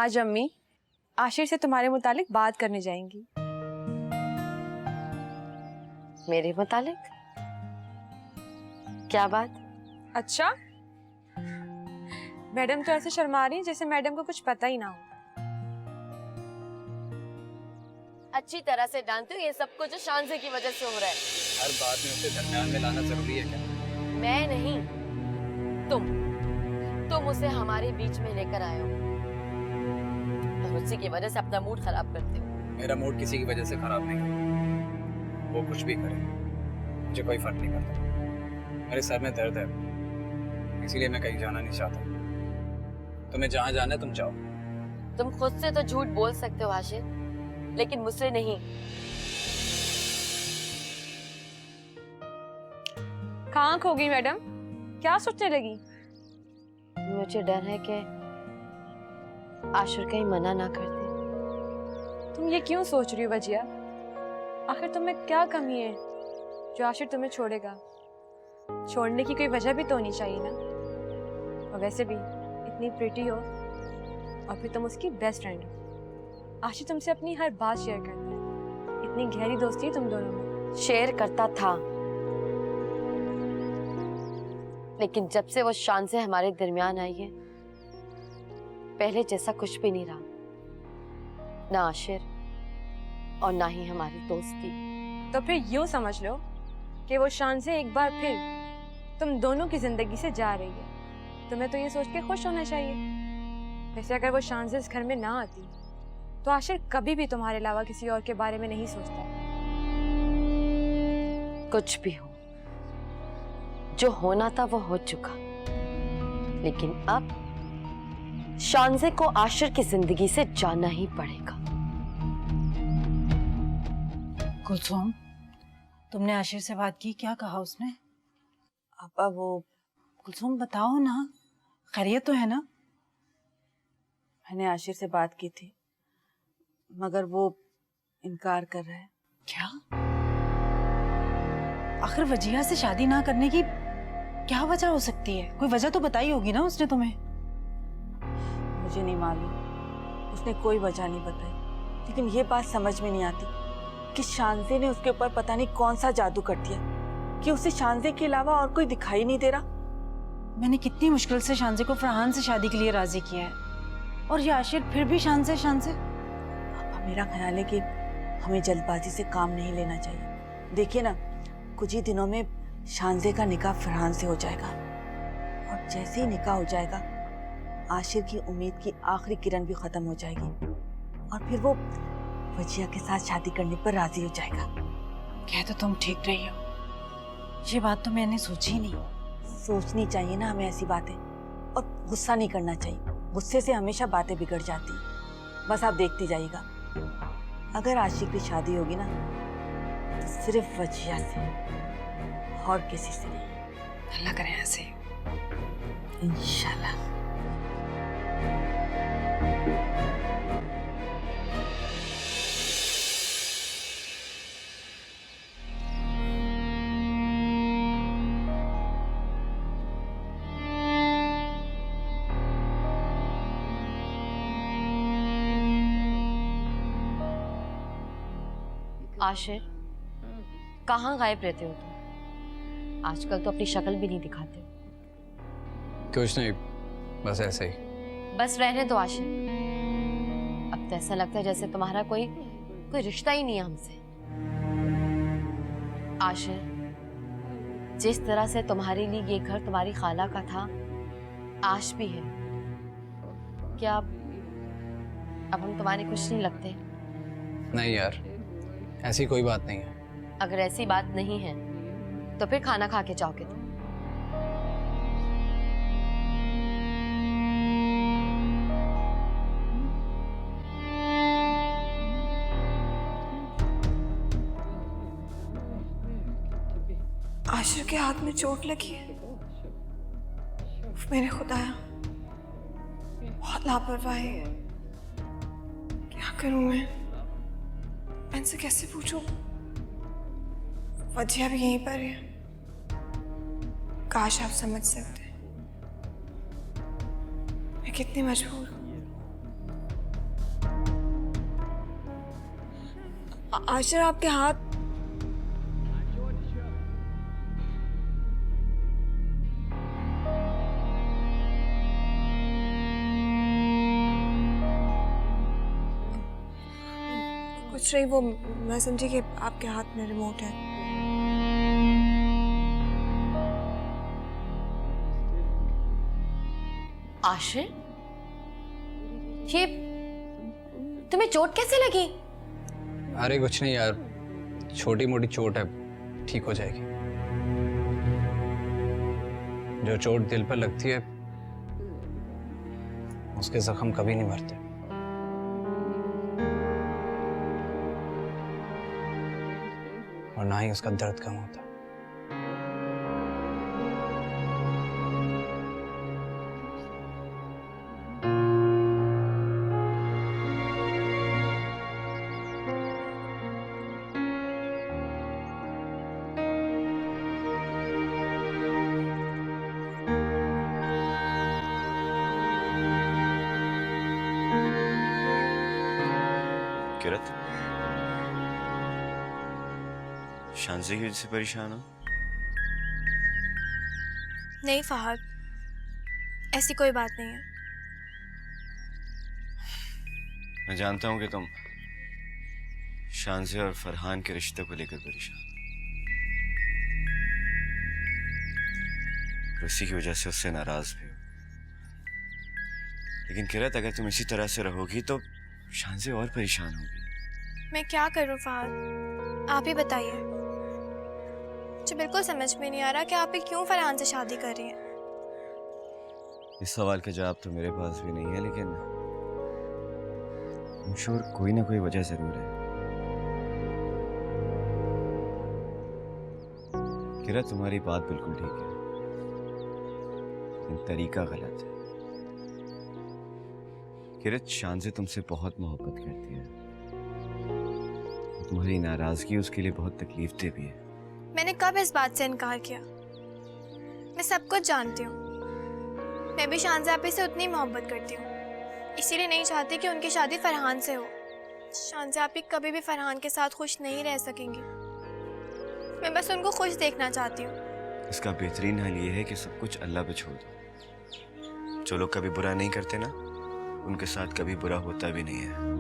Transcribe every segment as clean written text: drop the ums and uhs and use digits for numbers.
आज अम्मी आशिर से तुम्हारे मुतालिक बात करने जाएंगी। मेरे मुतालिक? क्या बात? अच्छा, मैडम तो ऐसे शर्मा रही हैं जैसे मैडम को कुछ पता ही ना हो। अच्छी तरह से जानती हूँ ये सब कुछ शानजे की वजह से हो रहा है। हर बात में उसे दरमियान में लाना जरूरी है क्या? मैं नहीं, तुम उसे हमारे बीच में लेकर आए हो और उसी की वजह से अपना मूड खराब करते हो। मेरा मूड किसी की वजह से खराब नहीं है। वो कुछ भी करे मुझे कोई फर्क नहीं पड़ता। मेरे सर में दर्द है, इसीलिए मैं कहीं जाना नहीं चाहता। तुम्हें जहाँ जाना है तुम जाओ। तुम खुद से तो झूठ बोल सकते हो आशिर, लेकिन मुझसे नहीं। कहाँ खो गई मैडम? क्या सोचने लगी? मुझे डर है कि आशिर कहीं मना ना कर दे। तुम ये क्यों सोच रही हो वजिया? आखिर तुम्हें क्या कमी है जो आशिर तुम्हें छोड़ेगा? छोड़ने की कोई वजह भी तो होनी चाहिए ना। और वैसे भी इतनी प्रिटी हो और फिर तुम उसकी बेस्ट फ्रेंड हो। आशिर तुमसे अपनी हर बात शेयर करता है। इतनी गहरी दोस्ती है तुम दोनों में। शेयर करता था, लेकिन जब से वो शान से हमारे दरमियान आई है, पहले जैसा कुछ भी नहीं रहा। ना आशिर और ना ही हमारी दोस्ती। तो फिर यूं समझ लो कि वो शान से एक बार फिर तुम दोनों की जिंदगी से जा रही है। तुम्हें तो ये सोच के खुश होना चाहिए। वैसे अगर वो शान से इस घर में ना आती तो आशिर कभी भी तुम्हारे अलावा किसी और के बारे में नहीं सोचता। कुछ भी हो, जो होना था वो हो चुका, लेकिन अब शानजे को आशिर की जिंदगी से जाना ही पड़ेगा। कुलसुम, तुमने आशिर से बात की? क्या कहा उसने? आपा वो कुलसुम बताओ ना, खैरियत तो है ना? मैंने आशिर से बात की थी, मगर वो इनकार कर रहा है। क्या? आखिर वजिया से शादी ना करने की क्या वजह हो सकती है? कोई वजह तो बताई होगी ना उसने तुम्हें। मुझे नहीं मालूम, उसने कोई वजह नहीं बताई, लेकिन ये बात समझ में नहीं आती कि शानजे ने उसके ऊपर पता नहीं कौन सा जादू कर दिया कि उसे शानजे के अलावा और कोई दिखाई नहीं दे रहा। मैंने कितनी मुश्किल से शानजे को फरहान से शादी के लिए राजी किया है, और ये आशिर फिर भी शानजे। आपा मेरा ख्याल है कि हमें जल्दबाजी से काम नहीं लेना चाहिए। देखिए ना, कुछ ही दिनों में शानजे का निकाह फरहान से हो जाएगा, और जैसे ही निकाह हो जाएगा आशिर की उम्मीद की आखिरी किरण भी खत्म हो जाएगी, और फिर वो वजिया के साथ शादी करने पर राजी हो जाएगा। कह तो तुम ठीक रही हो, ये बात तो मैंने सोची ही नहीं। सोचनी चाहिए ना हमें ऐसी बातें, और गुस्सा नहीं करना चाहिए। गुस्से से हमेशा बातें बिगड़ जाती हैं। बस आप देखती जाइएगा, अगर आशिक की शादी होगी ना तो सिर्फ वजिया से और किसी से नहीं। अल्लाह करे ऐसे। इंशाल्लाह। आशिर, कहाँ गायब रहते हो तुम? आजकल तो अपनी शक्ल भी नहीं दिखाते। कुछ नहीं, बस ऐसे ही। बस रहने दो आशिर। अब तो ऐसा लगता है जैसे तुम्हारा कोई रिश्ता ही नहीं है हमसे। आशिर, जिस तरह से तुम्हारे लिए ये घर तुम्हारी खाला का था, आज भी है। क्या अब हम तुम्हारे कुछ नहीं लगते? नहीं यार, ऐसी कोई बात नहीं है। अगर ऐसी बात नहीं है तो फिर खाना खा के जाओगे तुम। आशिर के हाथ में चोट लगी है। मेरे खुदाया, बहुत लापरवाही है। क्या करूं मैं इनसे कैसे पूछूं? वजिया भी यहीं पर है। काश आप समझ सकते। मैं कितनी मजबूर हूं। आशिर आपके हाथ कुछ नहीं, वो मैं समझी कि आपके हाथ में रिमोट है। आशिर, ये तुम्हें चोट कैसे लगी? अरे कुछ नहीं यार, छोटी मोटी चोट है, ठीक हो जाएगी। जो चोट दिल पर लगती है उसके जख्म कभी नहीं मरते। और ना ही उसका दर्द कम होता। किरत, शांति की वजह से परेशान हो? नहीं फहद, ऐसी कोई बात नहीं है। मैं जानता हूं कि तुम शांजे और फरहान के रिश्ते को लेकर परेशान हो। उसी की वजह से उससे नाराज भी हो। लेकिन किरत, अगर तुम इसी तरह से रहोगी तो शांजे और परेशान होगी। मैं क्या करूं फहद, आप ही बताइए। मुझे बिल्कुल समझ में नहीं आ रहा कि आप ही क्यों फरहान से शादी कर रही हैं। इस सवाल का जवाब तो मेरे पास भी नहीं है, लेकिन I'm sure कोई ना कोई वजह जरूर है। किरत, तुम्हारी बात बिल्कुल ठीक है, लेकिन तरीका गलत है। किरत, शांजे तुमसे बहुत मोहब्बत करती है। तुम्हारी नाराजगी उसके लिए बहुत तकलीफ दे भी है। मैंने कब इस बात से इनकार किया? मैं सब कुछ जानती हूँ। मैं भी शांजा आपी से उतनी मोहब्बत करती हूँ, इसीलिए नहीं चाहती कि उनकी शादी फरहान से हो। शांजा आपी कभी भी फरहान के साथ खुश नहीं रह सकेंगी। मैं बस उनको खुश देखना चाहती हूँ। इसका बेहतरीन हल ये है कि सब कुछ अल्लाह पे छोड़ दो। जो लोग कभी बुरा नहीं करते ना, उनके साथ कभी बुरा होता भी नहीं है।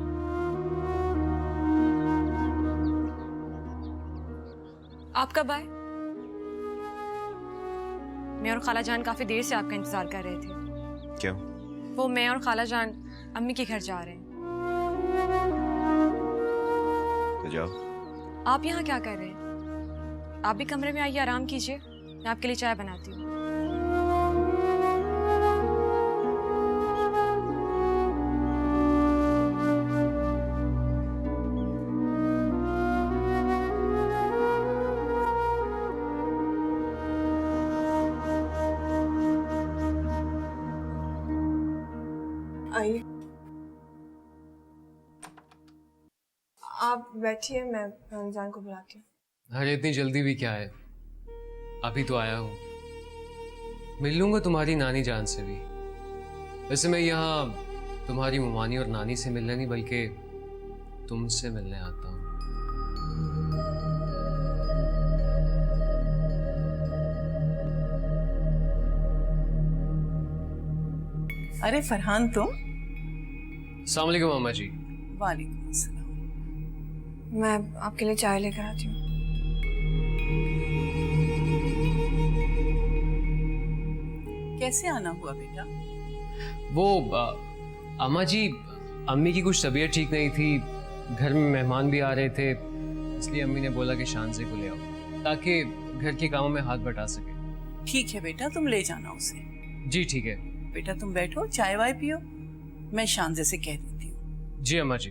आप कब आए? मैं और खाला जान काफी देर से आपका इंतजार कर रहे थे। क्यों? वो मैं और खाला जान अम्मी के घर जा रहे हैं। तो जाओ। आप यहाँ क्या कर रहे हैं? आप भी कमरे में आइए, आराम कीजिए, मैं आपके लिए चाय बनाती हूँ। आइए, आप बैठिए, मैं रमजान को बुलाती हूँ। अरे इतनी जल्दी भी क्या है, अभी तो आया हूँ। मिल लूंगा तुम्हारी नानी जान से भी। वैसे मैं यहाँ तुम्हारी ममानी और नानी से मिलने नहीं बल्कि तुमसे मिलने आता हूँ। अरे फरहान, तुम? अस्सलाम वालेकुम मामा जी। वालेकुम अस्सलाम। मैं आपके लिए चाय लेकर आती हूँ। कैसे आना हुआ बेटा? वो अम्मा जी, अम्मी की कुछ तबीयत ठीक नहीं थी, घर में मेहमान भी आ रहे थे, इसलिए अम्मी ने बोला कि शांजे को ले आओ ताकि घर के कामों में हाथ बटा सके। ठीक है बेटा, तुम ले जाना उसे। जी ठीक है। बेटा तुम बैठो, चाय वाय पियो, मैं शांजे से कह देती हूँ। जी अम्मा जी।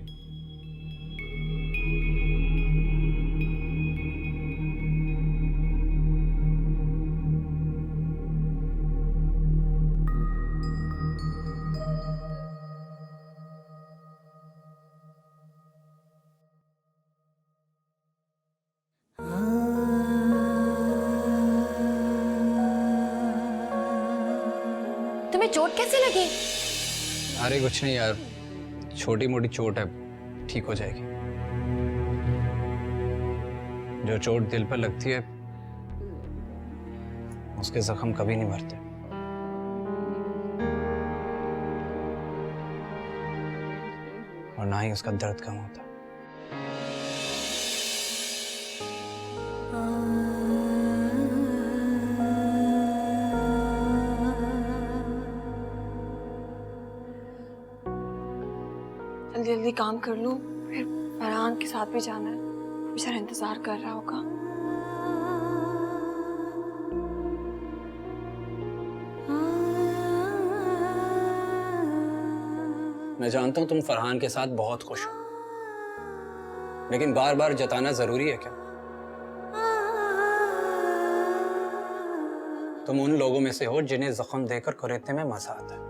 तुम्हें चोट कैसे लगी? अरे कुछ नहीं यार, छोटी मोटी चोट है, ठीक हो जाएगी। जो चोट दिल पर लगती है उसके जख्म कभी नहीं भरते। और ना ही उसका दर्द कम होता। जल्दी जल्दी काम कर लूँ, फिर फरहान के साथ भी जाना है, बेचारा इंतजार कर रहा होगा। मैं जानता हूं तुम फरहान के साथ बहुत खुश हो, लेकिन बार बार जताना जरूरी है क्या? तुम उन लोगों में से हो जिन्हें जख्म देकर कुरेदने में मजा आता है।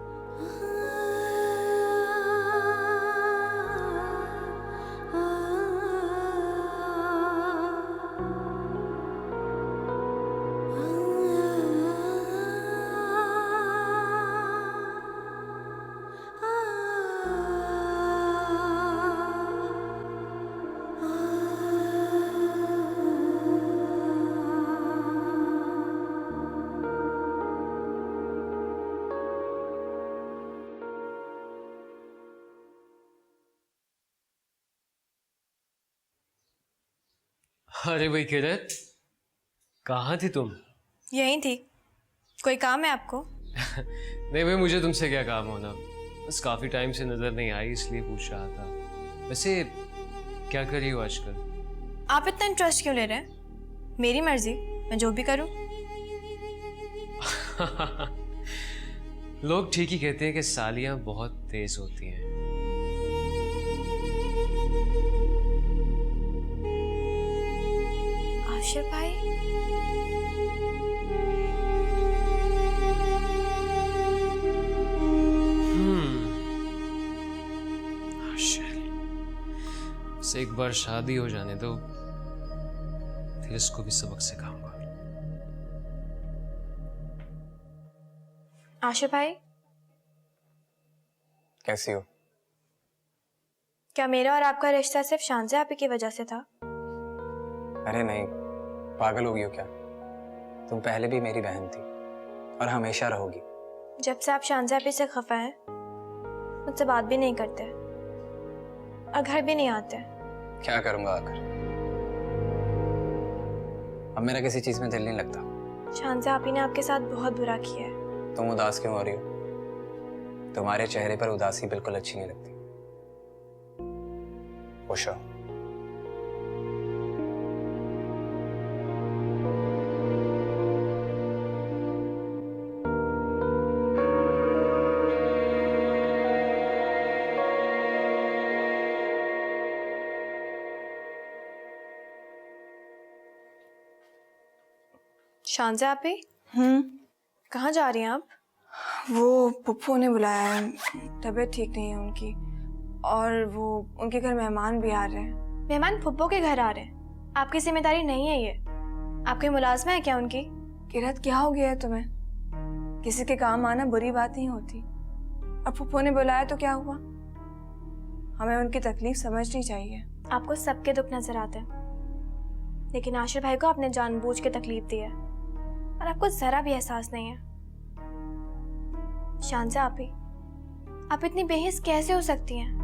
अरे भाई किरत, कहाँ थी तुम? यहीं थी। कोई काम है आपको? नहीं भाई, मुझे तुमसे क्या काम होना, बस काफी टाइम से नजर नहीं आई इसलिए पूछ रहा था। वैसे क्या कर रही हो आजकल? आप इतना इंटरेस्ट क्यों ले रहे हैं? मेरी मर्जी, मैं जो भी करूं। लोग ठीक ही कहते हैं कि सालियां बहुत तेज होती हैं। आशिर भाई, से एक बार शादी हो जाने दो, फिर इसको भी सबक सिखाऊंगा। आशिर भाई, कैसी हो? क्या मेरा और आपका रिश्ता सिर्फ शांजे आपी की वजह से था? अरे नहीं, पागल हो गई हो क्या? तुम पहले भी मेरी बहन थी और हमेशा रहोगी। जब से आप शांजे आपी से खफा हैं, मुझसे बात भी नहीं करते और घर भी नहीं आते। क्या करूंगा आकर? अब मेरा किसी चीज में दिल नहीं लगता। शांजे आपी ने आपके साथ बहुत बुरा किया है। तुम उदास क्यों हो रही हो? तुम्हारे चेहरे पर उदासी बिल्कुल अच्छी नहीं लगती। खुश रहो। शांजे आपी, हम्म, कहाँ जा रही हैं आप? वो पुप्पू ने बुलाया है, तबीयत ठीक नहीं है उनकी, और वो उनके घर मेहमान भी आ रहे हैं। मेहमान फुप्पो के घर आ रहे हैं? आपकी जिम्मेदारी नहीं है ये। आपकी मुलाजमा है क्या उनकी? किरत, क्या हो गया है तुम्हें? किसी के काम आना बुरी बात नहीं होती, और पुप्पू ने बुलाया तो क्या हुआ? हमें उनकी तकलीफ समझनी चाहिए। आपको सबके दुख नजर आते हैं, लेकिन आशिर भाई को आपने जानबूझ के तकलीफ दी है और आपको जरा भी एहसास नहीं है। शांजा आपी, आप इतनी बेहिस कैसे हो सकती हैं?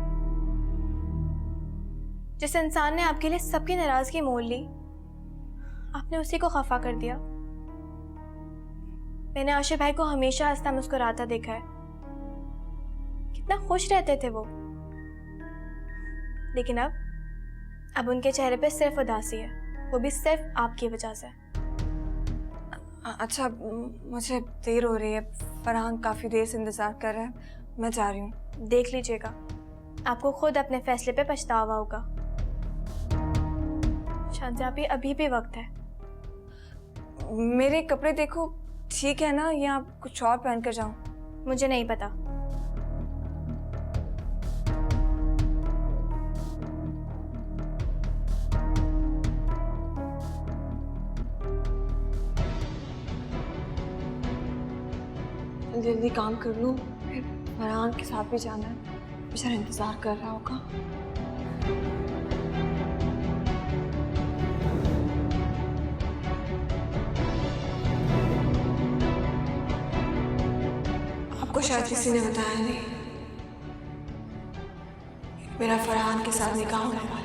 जिस इंसान ने आपके लिए सबकी नाराजगी मोल ली, आपने उसी को खफा कर दिया। मैंने आशिर भाई को हमेशा हंसता मुस्कुराता देखा है, कितना खुश रहते थे वो। लेकिन अब उनके चेहरे पे सिर्फ उदासी है, वो भी सिर्फ आपकी वजह से। अच्छा, मुझे देर हो रही है, फरहान काफ़ी देर से इंतज़ार कर रहा है, मैं जा रही हूँ। देख लीजिएगा, आपको खुद अपने फैसले पे पछतावा होगा। शांजा भी अभी भी वक्त है। मेरे कपड़े देखो, ठीक है ना, या कुछ और पहन कर जाऊँ? मुझे नहीं पता। जल्दी जल्दी काम कर लूँ, फिर फरहान के साथ भी जाना है, बेचारा इंतज़ार कर रहा होगा। शायद किसी ने बताया नहीं, मेरा फरहान के साथ निकाह होने वाला है।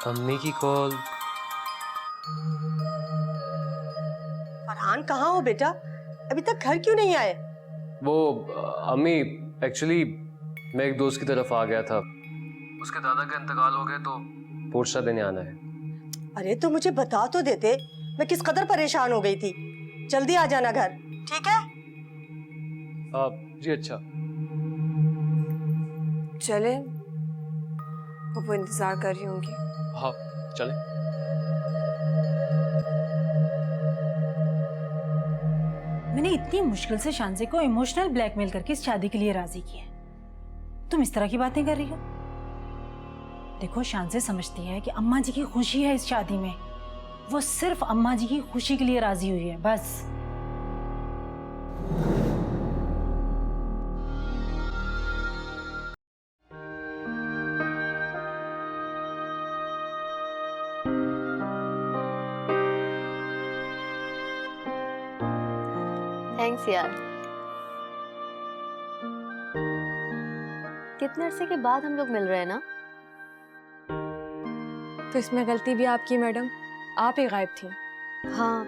अम्मी की कॉल। फरहान कहाँ हो बेटा? अभी तक घर क्यों नहीं आए? वो अम्मी एक्चुअली मैं एक दोस्त की तरफ आ गया था, उसके दादा का इंतकाल हो गया तो पोर्शा देने आना है। अरे तो मुझे बता तो देते, मैं किस कदर परेशान हो गई थी। जल्दी आ जाना घर, ठीक है? जी अच्छा। चले, वो इंतजार कर रही होंगी। हाँ चले। मैंने इतनी मुश्किल से शांजे को इमोशनल ब्लैकमेल करके इस शादी के लिए राजी किया, तुम इस तरह की बातें कर रही हो? देखो, शांजे समझती है कि अम्मा जी की खुशी है इस शादी में, वो सिर्फ अम्मा जी की खुशी के लिए राजी हुई है, बस। थैंक्स यार, कितने अरसे के बाद हम लोग मिल रहे हैं ना। तो इसमें गलती भी आपकी मैडम, आप ही गायब थी। हाँ,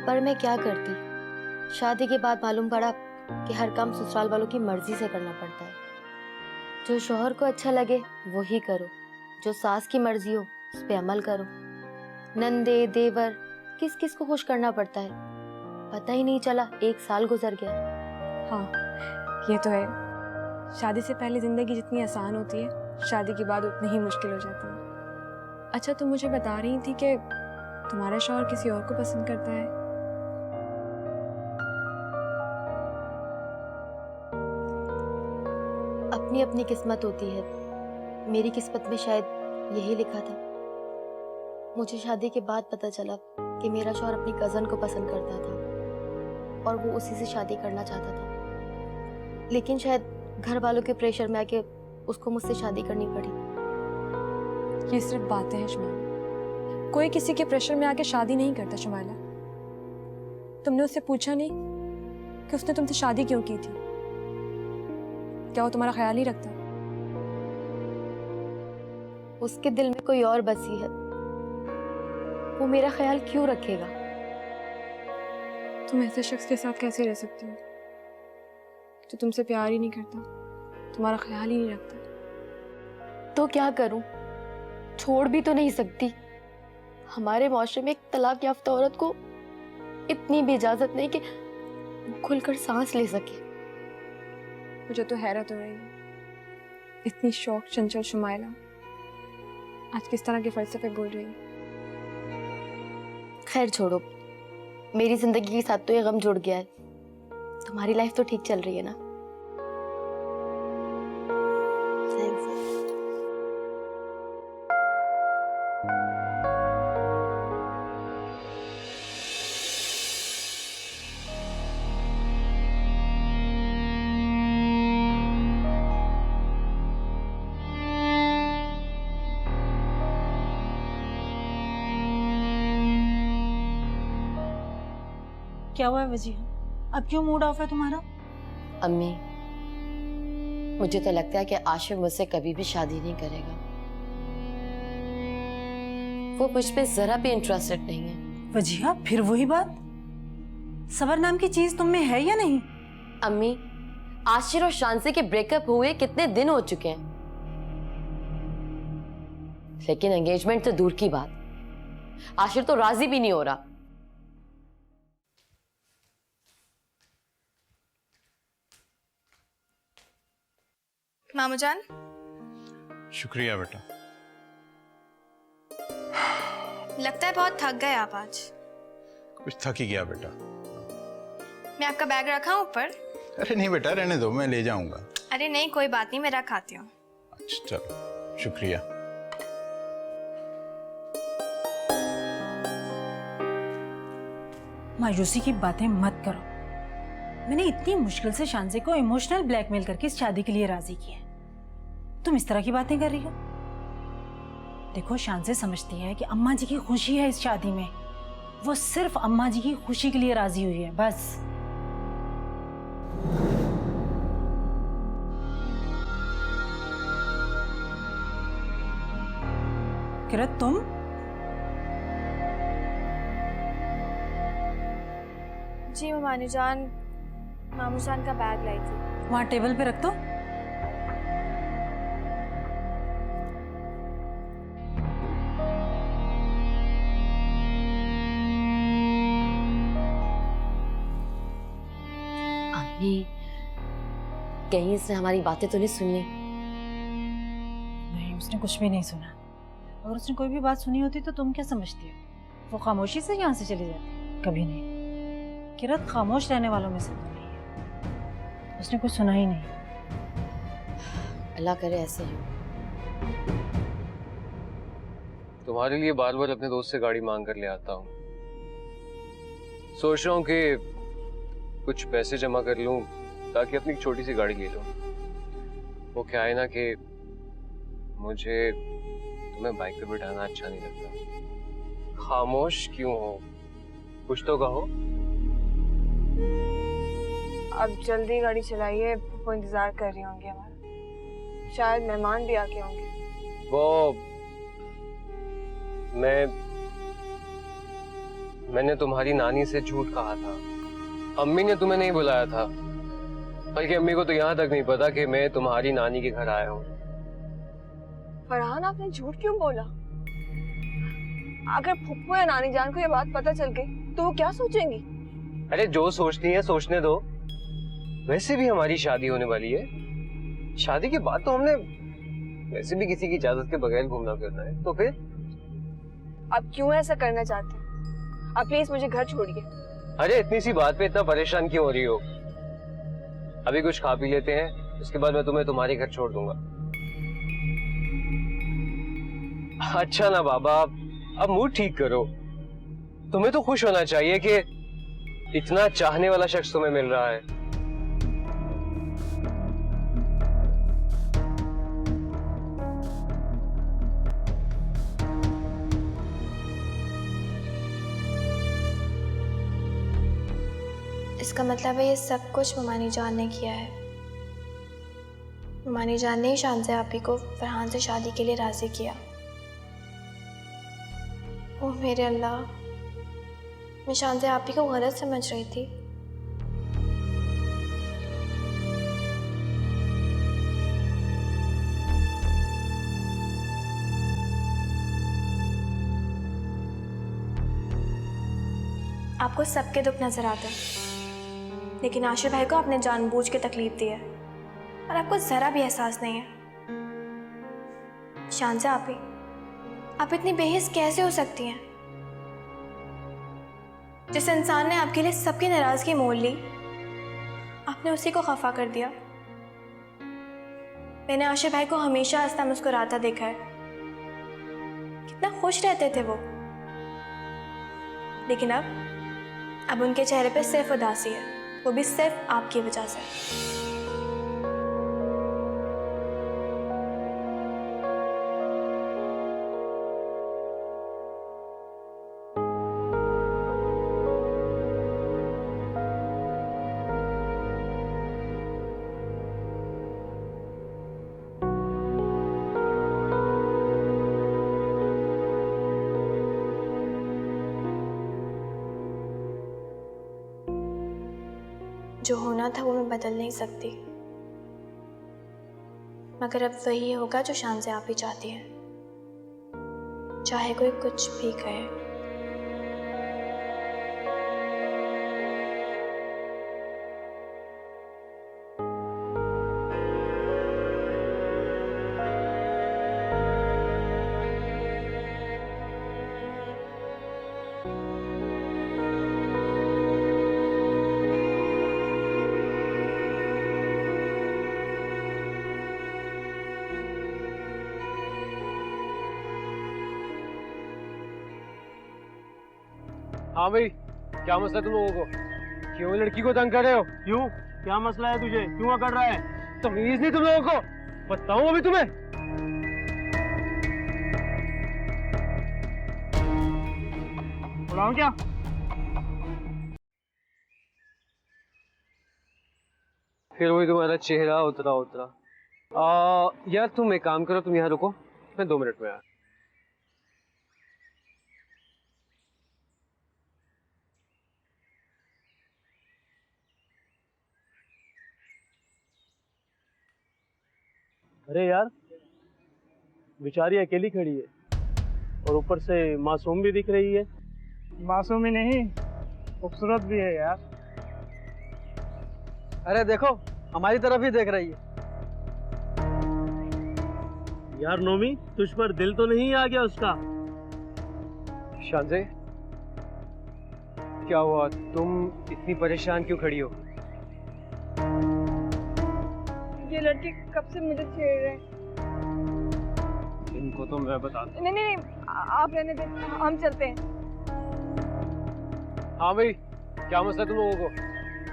पर मैं क्या करती, शादी के बाद मालूम पड़ा कि हर काम ससुराल वालों की मर्जी से करना पड़ता है। जो शौहर को अच्छा लगे वो ही करो, जो सास की मर्जी हो उस पे अमल करो। नंदे देवर किस किस को खुश करना पड़ता है, पता ही नहीं चला 1 साल गुजर गया। हाँ ये तो है, शादी से पहले जिंदगी जितनी आसान होती है, शादी के बाद उतनी ही मुश्किल हो जाती है। अच्छा, तुम मुझे बता रही थी कि तुम्हारा शौहर किसी और को पसंद करता है। अपनी अपनी किस्मत होती है, मेरी किस्मत में शायद यही लिखा था। मुझे शादी के बाद पता चला कि मेरा शौहर अपनी कजन को पसंद करता था और वो उसी से शादी करना चाहता था, लेकिन शायद घर वालों के प्रेशर में आके उसको मुझसे शादी करनी पड़ी। ये सिर्फ बातें हैं शुमाइला, कोई किसी के प्रेशर में आके शादी नहीं करता। शुमाइला, तुमने उससे पूछा नहीं कि उसने तुमसे शादी क्यों की थी? क्या वो तुम्हारा ख्याल ही रखता? उसके दिल में कोई और बसी है, वो मेरा ख्याल क्यों रखेगा? तुम ऐसे शख्स के साथ कैसे रह सकती हो जो तुमसे प्यार ही नहीं करता, तुम्हारा ख्याल ही नहीं रखता? तो क्या करूं, छोड़ भी तो नहीं सकती। हमारे माशरे में एक तलाक याफ्ता औरत को इतनी भी इजाजत नहीं कि वो खुलकर सांस ले सके। मुझे तो हैरत हो रही है, इतनी शौक चंचल शुमाइला आज किस तरह के फलसफे बोल रही है। खैर छोड़ो, मेरी जिंदगी के साथ तो ये गम जुड़ गया है। तुम्हारी लाइफ तो ठीक चल रही है ना? Thanks. क्या हुआ है वजीहा, अब क्यों मूड ऑफ है तुम्हारा? अम्मी, मुझे तो लगता है कि आशिफ मुझसे कभी भी शादी नहीं करेगा। वो मुझ पे जरा भी इंटरेस्टेड नहीं है। वजीहा, फिर वही बात, सबर नाम की चीज तुम में है या नहीं? अम्मी, आशिर और शांसे के ब्रेकअप हुए कितने दिन हो चुके हैं, लेकिन एंगेजमेंट तो दूर की बात, आशिर तो राजी भी नहीं हो रहा। मामू जान, शुक्रिया बेटा। लगता है बहुत थक गए आप आज। कुछ थक ही गया बेटा। मैं आपका बैग रखा हूँ ऊपर? अरे नहीं बेटा, रहने दो, मैं ले जाऊंगा। अरे नहीं, कोई बात नहीं, मैं रख आती हूँ। अच्छा चलो, शुक्रिया। मायूसी की बातें मत करो। मैंने इतनी मुश्किल से शांजे को इमोशनल ब्लैकमेल करके इस शादी के लिए राजी किया, तुम इस तरह की बातें कर रही हो। देखो, शांजे समझती है कि अम्मा जी की खुशी है इस शादी में, वो सिर्फ अम्मा जी की खुशी के लिए राजी हुई है, बस। किरत, तुम जी मामू जान, मामू जान का बैग लाई थी। वहां टेबल पे रख दो। अम्मी, कहीं इसने हमारी बातें तो नहीं सुनी? नहीं, उसने कुछ भी नहीं सुना। अगर उसने कोई भी बात सुनी होती तो तुम क्या समझती हो? वो खामोशी से यहाँ से चली जाती? कभी नहीं। किरत खामोश रहने वालों में से तो नहीं है, उसने कुछ सुना ही नहीं। अल्लाह करे ऐसे ही। तुम्हारे लिए बार बार अपने दोस्त से गाड़ी मांग कर ले आता हूँ। सोच रहा हूँ कि कुछ पैसे जमा कर लूँ ताकि अपनी एक छोटी सी गाड़ी ले लूँ। वो क्या है ना कि मुझे तुम्हें बाइक पे बिठाना अच्छा नहीं लगता। खामोश क्यों हो, कुछ तो कहो। अब जल्दी गाड़ी चलाइए, वो इंतजार कर रही होंगी हमारा। शायद मेहमान भी आके होंगे। वो मैंने तुम्हारी नानी से झूठ कहा था। अम्मी ने तुम्हें नहीं बुलाया था, बल्कि अम्मी को तो यहाँ तक नहीं पता कि मैं तुम्हारी नानी के घर आया हूँ। फरहान, आपने झूठ क्यों बोला? अगर फुप्पो या नानी जान को ये बात पता चल गई तो वो क्या सोचेंगी? अरे जो सोचती है सोचने दो। वैसे भी हमारी शादी होने वाली है। शादी के बाद तो हमने वैसे भी किसी की इजाजत के बगैर घूमना फिरना है, तो फिर आप क्यों ऐसा करना चाहते हैं? आप प्लीज मुझे घर छोड़िए। अरे इतनी सी बात पे इतना परेशान क्यों हो रही हो? अभी कुछ खा पी लेते हैं, उसके बाद मैं तुम्हें तुम्हारे घर छोड़ दूंगा। अच्छा ना बाबा, अब मूड ठीक करो। तुम्हें तो खुश होना चाहिए कि इतना चाहने वाला शख्स तुम्हें मिल रहा है। इसका मतलब है ये सब कुछ ममानी जान ने किया है। ममानी जान ने शांजे आपी को फरहान से शादी के लिए राजी किया। ओह मेरे अल्लाह, मैं शांजे आपी को गलत समझ रही थी। आपको सबके दुख नजर आते हैं, लेकिन आशिर भाई को आपने जानबूझ के तकलीफ दी है और आपको जरा भी एहसास नहीं है। शांजा आप इतनी बेहिस कैसे हो सकती हैं? जिस इंसान ने आपके लिए सबकी नाराजगी मोल ली, आपने उसी को खफा कर दिया। मैंने आशिर भाई को हमेशा हंसता मुस्कुराता देखा है, कितना खुश रहते थे वो। लेकिन अब उनके चेहरे पे सिर्फ उदासी है, वो भी सिर्फ आपकी वजह से। जो होना था वो मैं बदल नहीं सकती, मगर अब वही होगा जो शांजे आप ही चाहती हैं, चाहे कोई कुछ भी कहे। हाँ भाई, क्या मसला तुम लोगों को? क्यों लड़की को तंग कर रहे हो? क्यों? क्या मसला है तुझे? क्यों कर रहा है? तमीज नहीं तुम लोगों को? बताऊं अभी तुम्हें? बुलाऊं क्या? फिर वही तुम्हारा चेहरा उतरा उतरा। यार तुम एक काम करो, तुम यहाँ रुको, मैं 2 मिनट में आया। अरे यार, बेचारी अकेली खड़ी है और ऊपर से मासूम भी दिख रही है। मासूम ही नहीं, खूबसूरत भी है यार। अरे देखो, हमारी तरफ ही देख रही है। यार नोमी, तुझ पर दिल तो नहीं आ गया उसका? शांजे, क्या हुआ? तुम इतनी परेशान क्यों खड़ी हो? ये लड़की कब से मुझे छेड़ रहे हैं। इनको तो मैं बताता। नहीं नहीं, आप रहने दें, हम चलते हैं। हाँ भाई, क्या मसला तुम लोगों को?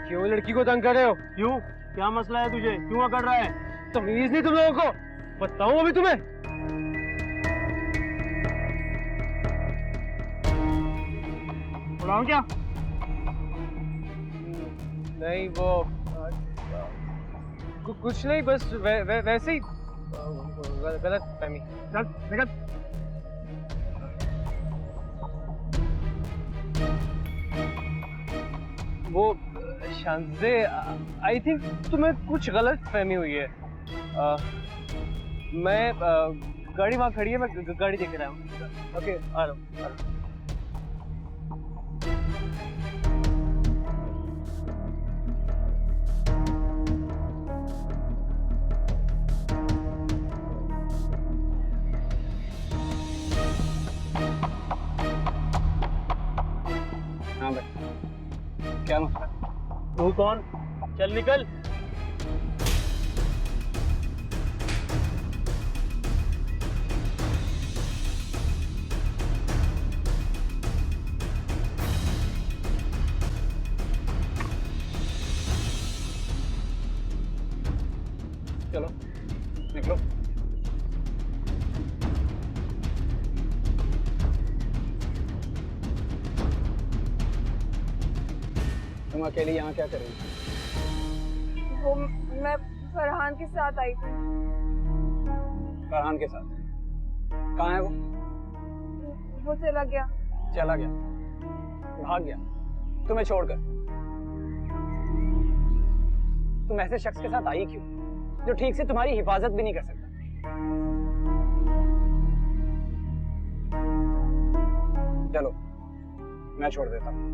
क्यों लड़की को तंग कर रहे हो? क्यों? क्या मसला है तुझे? क्यों कर रहा है? तमीज नहीं तुम लोगों को? बताऊं अभी तुम्हें? बुलाऊं क्या? नहीं वो कुछ नहीं, बस वैसे ही गलत फहमी। चल निकल। वो शांजे, आई थिंक तुम्हें कुछ गलत फहमी हुई है। मैं गाड़ी वहाँ खड़ी है, मैं गाड़ी देख रहा हूँ। ओके, आ रहा हूँ। हाँ भाई, क्या मसला? तू कौन? चल निकल। चलो निकलो। तुम अकेली यहाँ क्या करेंगी? वो मैं फरहान के साथ आई थी। फरहान के साथ? कहाँ है वो? वो चला गया। चला गया? भाग गया तुम्हें छोड़कर? तुम ऐसे शख्स के साथ आई क्यों जो ठीक से तुम्हारी हिफाजत भी नहीं कर सकता? चलो मैं छोड़ देता हूँ।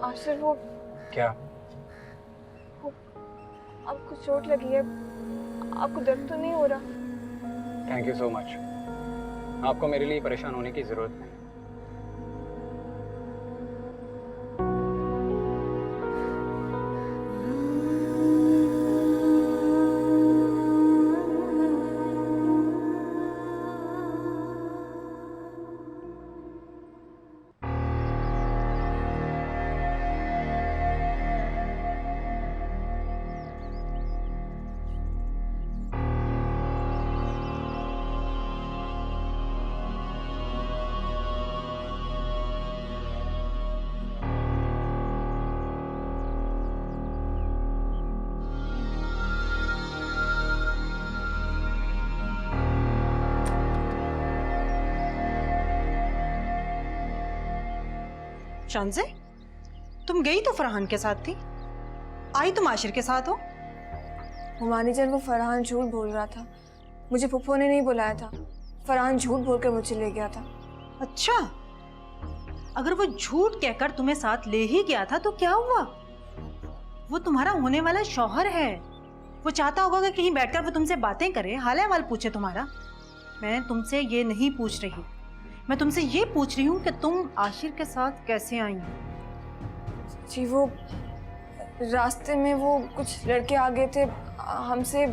आशिर, वो क्या? आपको चोट लगी है? आपको दर्द तो नहीं हो रहा? Thank you so much. आपको मेरे लिए परेशान होने की जरूरत नहीं। शांजे, तुम गई तो फरहान के साथ थी, आई तुम आशिर के साथ हो। हुमानी जान, वो फरहान झूठ बोल रहा था। मुझे फुफ्फो ने नहीं बुलाया था। फरहान झूठ बोलकर मुझे ले गया था। अच्छा, अगर वो झूठ कहकर तुम्हें साथ ले ही गया था तो क्या हुआ? वो तुम्हारा होने वाला शौहर है। वो चाहता होगा कि कहीं बैठकर वो तुमसे बातें करे, हाल अहवाल पूछे तुम्हारा। मैं तुमसे ये नहीं पूछ रही मैं तुमसे ये पूछ रही हूँ कि तुम आशिर के साथ कैसे आई हो? जी वो रास्ते में वो कुछ लड़के आ गए थे, हमसे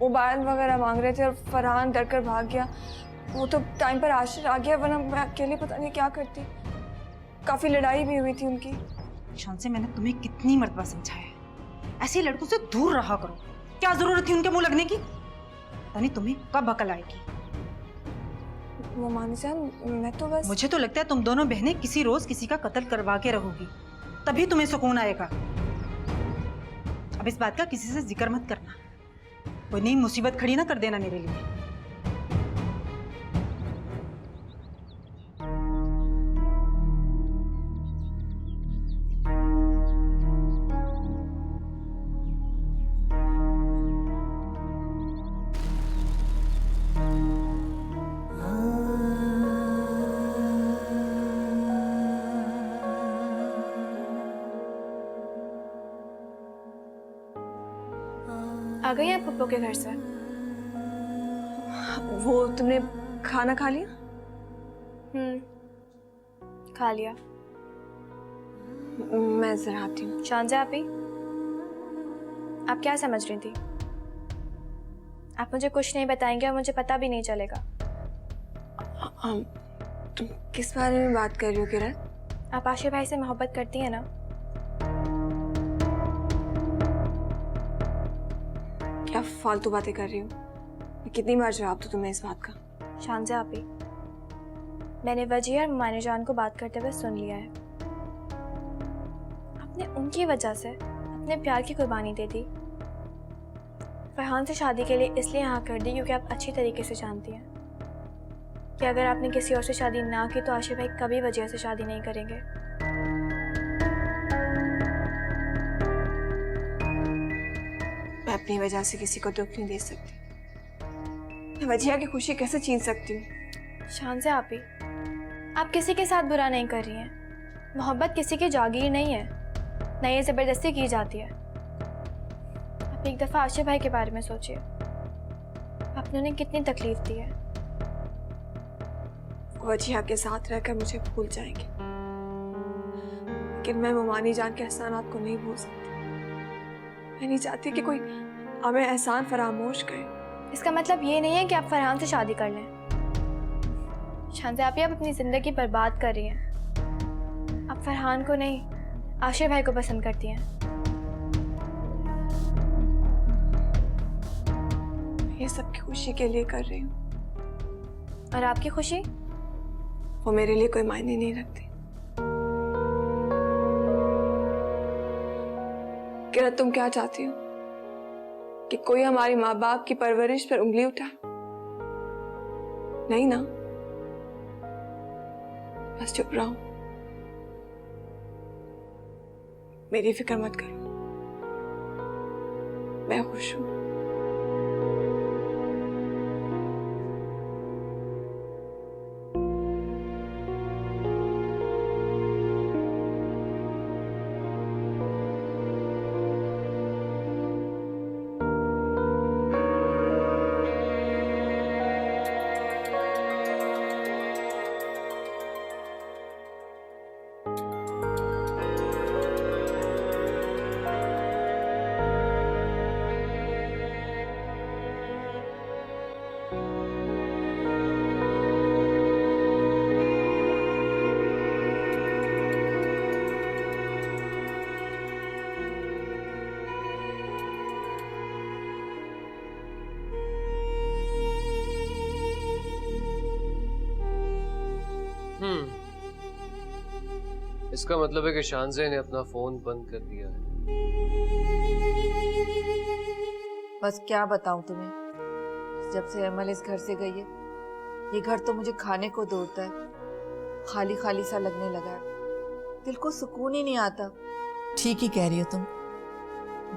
मोबाइल वगैरह मांग रहे थे और फरहान डर कर भाग गया। वो तो टाइम पर आशिर आ गया, वरना मैं अकेले पता नहीं क्या करती। काफ़ी लड़ाई भी हुई थी उनकी। शांसे, मैंने तुम्हें कितनी मर्तबा समझाया है, ऐसे लड़कों से दूर रहा करो। क्या जरूरत थी उनके मुंह लगने की? पता नहीं तुम्हें कब अकल आएगी। मोमानी जान, मैं तो बस... मुझे तो लगता है तुम दोनों बहनें किसी रोज किसी का कत्ल करवा के रहोगी, तभी तुम्हें सुकून आएगा। अब इस बात का किसी से जिक्र मत करना, कोई नई मुसीबत खड़ी ना कर देना मेरे लिए। आ गई आप पप्पू के घर से? वो तुमने खाना खा लिया? खा लिया। मैं जरा आती हूँ। शांजा आपी, आप क्या समझ रही थी? आप मुझे कुछ नहीं बताएंगे और मुझे पता भी नहीं चलेगा। तुम किस बारे में बात कर रही हो किरण? आप आशिर भाई से मोहब्बत करती हैं ना? क्या फालतू बातें कर रही हूँ? मैं कितनी बार जवाब दूँ तुम्हें इस बात का? शांजा आपी, मैंने वजीर और माने जान को बात करते हुए सुन लिया है। आपने उनकी वजह से अपने प्यार की कुर्बानी दे दी। फरहान से शादी के लिए इसलिए हाँ कर दी क्योंकि आप अच्छी तरीके से जानती हैं कि अगर आपने किसी और से शादी ना की तो आशिर भाई कभी वजह से शादी नहीं करेंगे। मैं अपनी वजह से किसी को दुख नहीं दे सकती। मैं वजिया की खुशी कैसे छीन सकती हूँ? शांजा आपी, आप किसी के साथ बुरा नहीं कर रही हैं। मोहब्बत किसी की जागीर नहीं है, न ये ज़बरदस्ती की जाती है। आप एक दफ़ा आशिर भाई के बारे में सोचिए, आपने उन्हें कितनी तकलीफ दी है। वजिया के साथ रहकर मुझे भूल जाएंगे, लेकिन मैं मोमानी जान के एहसानात को नहीं भूल सकती। मैं नहीं चाहती कि कोई हमें एहसान फरामोश करे। इसका मतलब ये नहीं है कि आप फरहान से शादी कर लें। शांजा आपी, आप अपनी ज़िंदगी बर्बाद कर रही हैं। आप फरहान को नहीं, आशिर भाई को पसंद करती हैं। ये सबकी खुशी के लिए कर रही हूँ। और आपकी खुशी? वो मेरे लिए कोई मायने नहीं रखती। किरण, तुम क्या चाहती हो कि कोई हमारी माँ बाप की परवरिश पर उंगली उठाए? नहीं ना, बस चुप रहो, मेरी फिक्र मत करो, मैं खुश हूं। इसका मतलब है कि शांजे ने अपना फोन बंद कर दिया है। बस क्या बताऊं तुम्हें, जब से अमल इस घर से गई है, ये घर तो मुझे खाने को दौड़ता है, खाली खाली सा लगने लगा है, दिल को सुकून ही नहीं आता। ठीक ही कह रही हो तुम,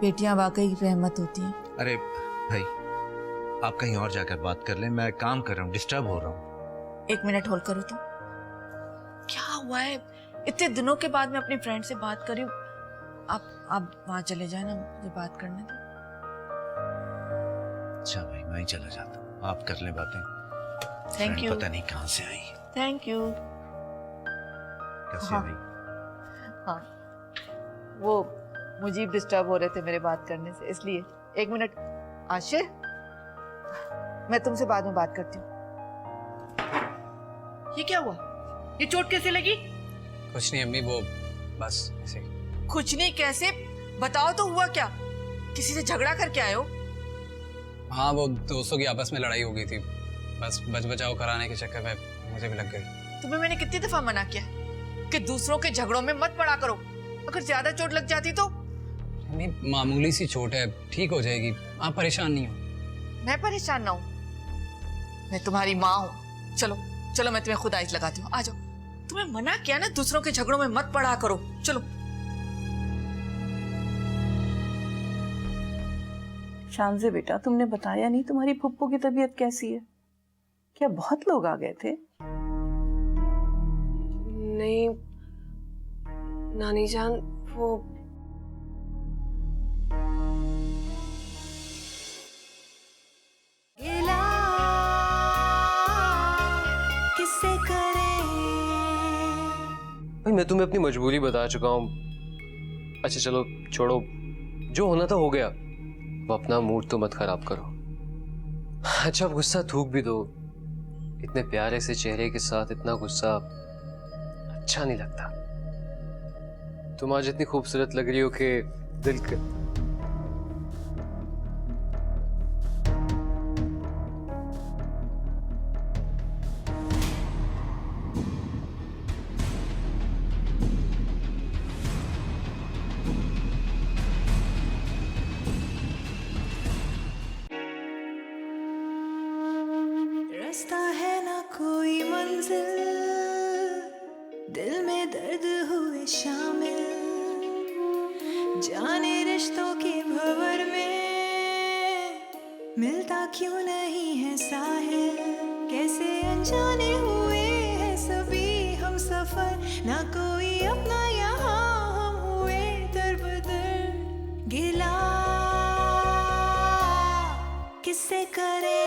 बेटियां वाकई रहमत होती हैं। अरे भाई, आप कहीं और जाकर बात कर लें, मैं काम कर रहा हूँ, डिस्टर्ब हो रहा हूँ। 1 मिनट होल्ड करो तुम। क्या हुआ है? इतने दिनों के बाद मैं अपनी फ्रेंड से बात कर रही हूँ। आप वहां चले जाए ना, मुझे बात करने दो। अच्छा भाई, मैं ही चला जाता हूँ, आप कर लें बातें। Thank friend you. पता नहीं कहाँ से आई। Thank you. कैसे भाई? हाँ, वो मुझे डिस्टर्ब हो रहे थे मेरे बात करने से, इसलिए। एक मिनट आशिर, मैं तुमसे बाद में बात करती हूँ। ये क्या हुआ? ये चोट कैसे लगी? कुछ नहीं अम्मी, वो बस ऐसे ही। कुछ नहीं कैसे? बताओ तो हुआ क्या? किसी से झगड़ा करके आए हो? हाँ, वो दोस्तों की आपस में लड़ाई हो गई थी, बस बच बचाव कराने के चक्कर में मुझे भी लग गई। तुम्हें मैंने कितनी दफा मना किया कि दूसरों के झगड़ों में मत पड़ा करो, अगर ज्यादा चोट लग जाती तो? नहीं, मामूली सी चोट है, ठीक हो जाएगी, आप परेशान नहीं हो। मैं परेशान ना हूँ? मैं तुम्हारी माँ हूँ। चलो चलो, मैं तुम्हें खुद आइस लगाती हूँ, आ जाओ। तुम्हें मना किया ना, दूसरों के झगड़ों में मत पड़ा करो, चलो। शानज़े बेटा, तुमने बताया नहीं तुम्हारी फुप्पो की तबीयत कैसी है? क्या बहुत लोग आ गए थे? नहीं नानी जान, वो भाई मैं तुम्हें अपनी मजबूरी बता चुका हूँ। अच्छा चलो छोड़ो, जो होना था हो गया। वो अपना मूड तो मत खराब करो। अच्छा अब गुस्सा थूक भी दो। इतने प्यारे से चेहरे के साथ इतना गुस्सा अच्छा नहीं लगता। तुम आज इतनी खूबसूरत लग रही हो कि दिल के रास्ता है ना कोई मंजिल, दिल में दर्द हुए शामिल, जाने रिश्तों के भंवर में मिलता क्यों नहीं है साहिल। कैसे अनजाने हुए हैं सभी हम सफर, ना कोई अपना यहाँ हम हुए दर-बदर। गिला किससे करे